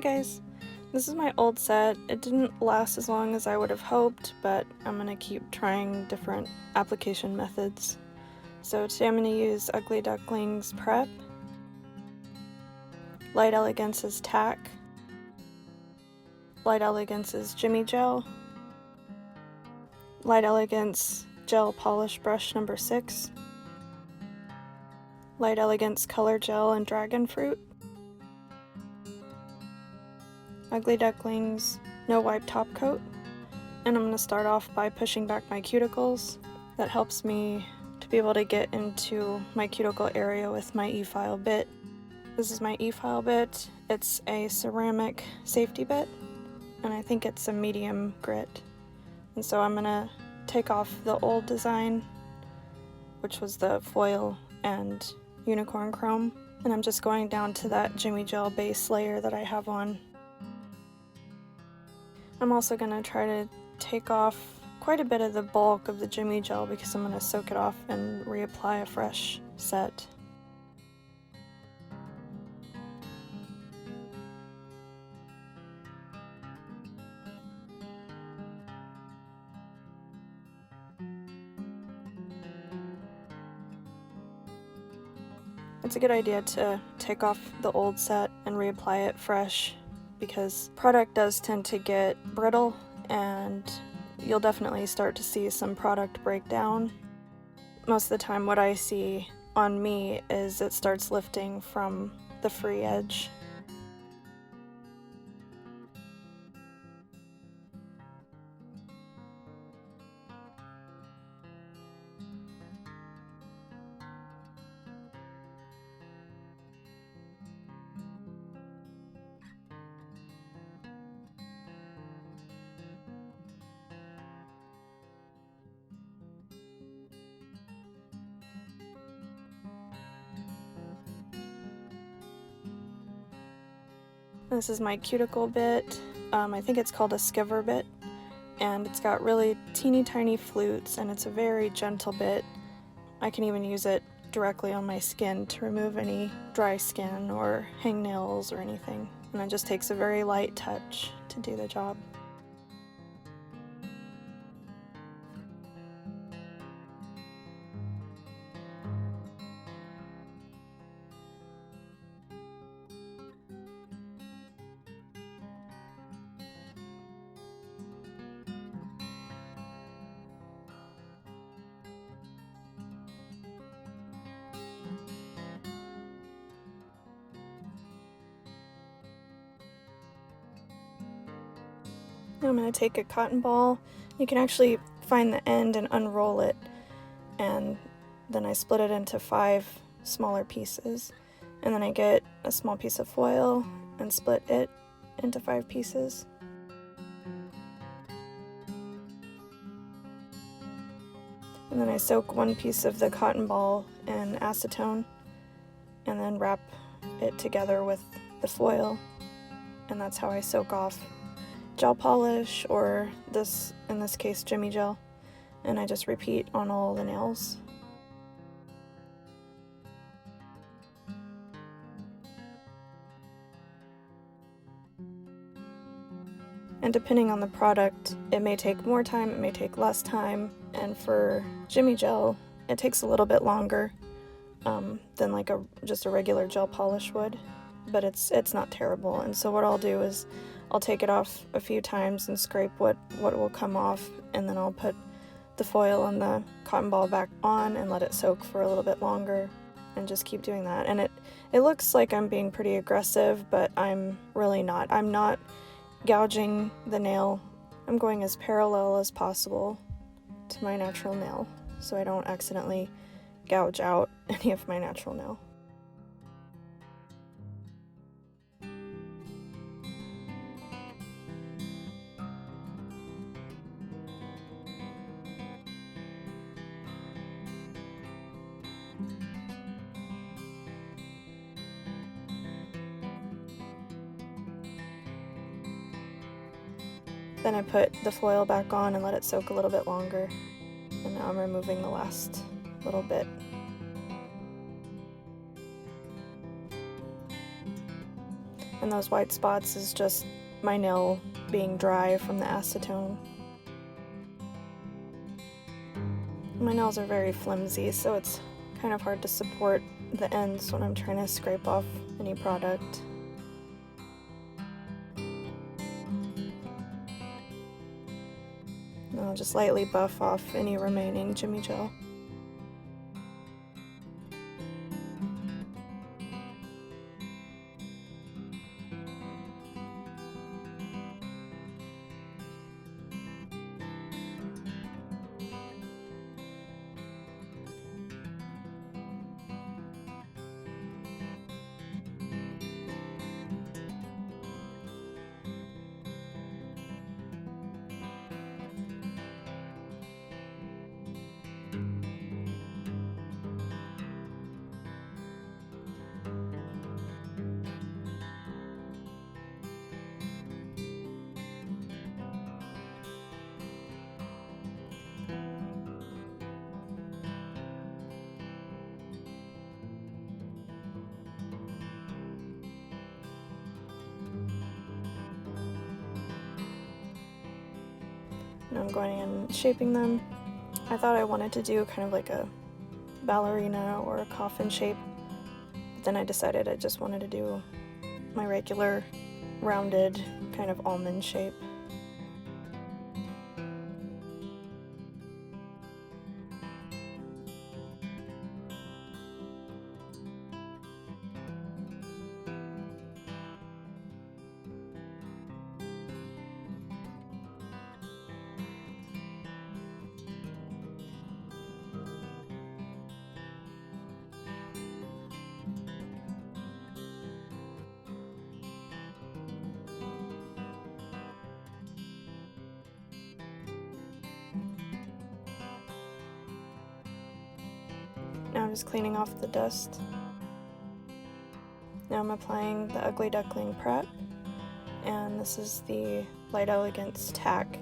guys, this is my old set. It didn't last as long as I would have hoped, but I'm gonna keep trying different application methods. So today I'm gonna use Ugly Duckling's Prep, Light Elegance's Tack, Light Elegance's JimmyGel, Light Elegance Gel Polish Brush number 6, Light Elegance Color Gel and Dragon Fruit, Ugly Duckling's No Wipe Top Coat, and I'm going to start off by pushing back my cuticles. That helps me to be able to get into my cuticle area with my E-file bit. This is my E-file bit. It's a ceramic safety bit, and I think it's a medium grit. And so I'm going to take off the old design, which was the foil and unicorn chrome, and I'm just going down to that JimmyGel base layer that I have on. I'm also going to try to take off quite a bit of the bulk of the JimmyGel because I'm going to soak it off and reapply a fresh set. It's a good idea to take off the old set and reapply it fresh, because product does tend to get brittle and you'll definitely start to see some product break down. Most of the time what I see on me is it starts lifting from the free edge. This is my cuticle bit. I think it's called a skiver bit, and it's got really teeny tiny flutes, and it's a very gentle bit. I can even use it directly on my skin to remove any dry skin or hangnails or anything, and it just takes a very light touch to do the job. Now I'm going to take a cotton ball. You can actually find the end and unroll it, and then I split it into 5 smaller pieces, and then I get a small piece of foil and split it into 5 pieces. And then I soak 1 piece of the cotton ball in acetone and then wrap it together with the foil, and that's how I soak off gel polish, or in this case JimmyGel, and I just repeat on all the nails. And depending on the product, it may take more time, it may take less time, and for JimmyGel it takes a little bit longer than like just a regular gel polish would, but it's not terrible. And so what I'll do is I'll take it off a few times and scrape what will come off, and then I'll put the foil and the cotton ball back on and let it soak for a little bit longer, and just keep doing that. And it looks like I'm being pretty aggressive, but I'm really not. I'm not gouging the nail. I'm going as parallel as possible to my natural nail so I don't accidentally gouge out any of my natural nail. Then I put the foil back on and let it soak a little bit longer. And now I'm removing the last little bit. And those white spots is just my nail being dry from the acetone. My nails are very flimsy, so it's kind of hard to support the ends when I'm trying to scrape off any product. And I'll just lightly buff off any remaining JimmyGel. Now I'm going in and shaping them. I thought I wanted to do kind of like a ballerina or a coffin shape, but then I decided I just wanted to do my regular rounded kind of almond shape. Now I'm just cleaning off the dust. Now I'm applying the Ugly Duckling prep, and this is the Light Elegance tack,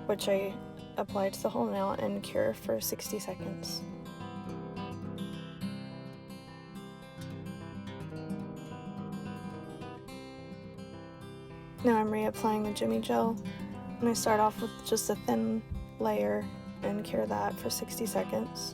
which I apply to the whole nail and cure for 60 seconds. Now I'm reapplying the JimmyGel, and I start off with just a thin layer and cure that for 60 seconds.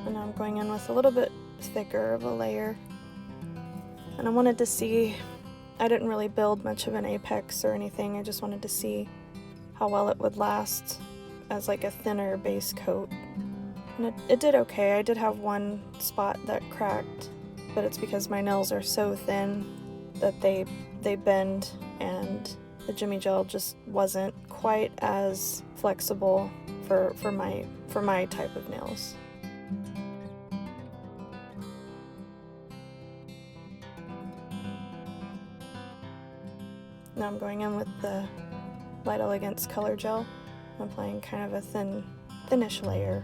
And now I'm going in with a little bit thicker of a layer. And I wanted to see, I didn't really build much of an apex or anything, I just wanted to see how well it would last as like a thinner base coat. And it did okay. I did have one spot that cracked, but it's because my nails are so thin that they bend, and the JimmyGel just wasn't quite as flexible for my type of nails. Now I'm going in with the Light Elegance color gel. I'm applying kind of a thinnish layer,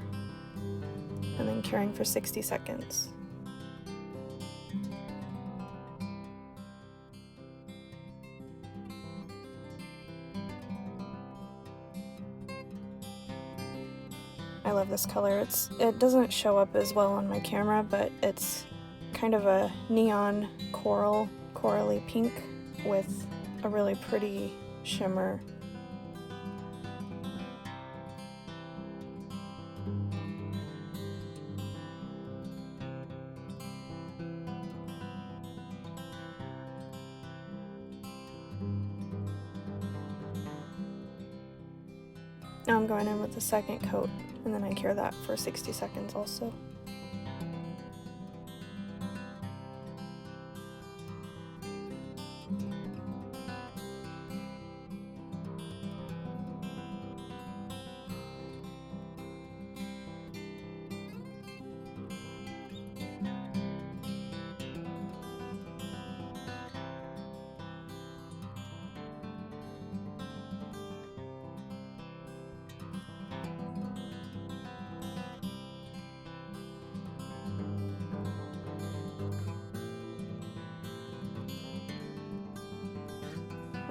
and then curing for 60 seconds. I love this color. It doesn't show up as well on my camera, but it's kind of a neon corally pink with a really pretty shimmer. Now I'm going in with the second coat, and then I cure that for 60 seconds also.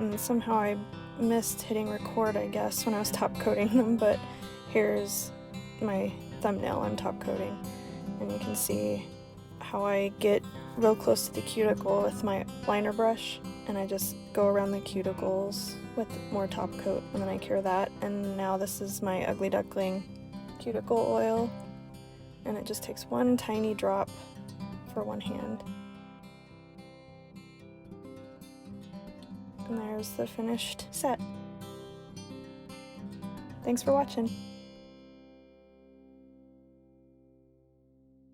and somehow I missed hitting record, I guess, when I was top coating them, but here's my thumbnail I'm top coating, and you can see how I get real close to the cuticle with my liner brush, and I just go around the cuticles with more top coat, and then I cure that. And now this is my Ugly Duckling cuticle oil, and it just takes one tiny drop for one hand. And there's the finished set. Thanks for watching.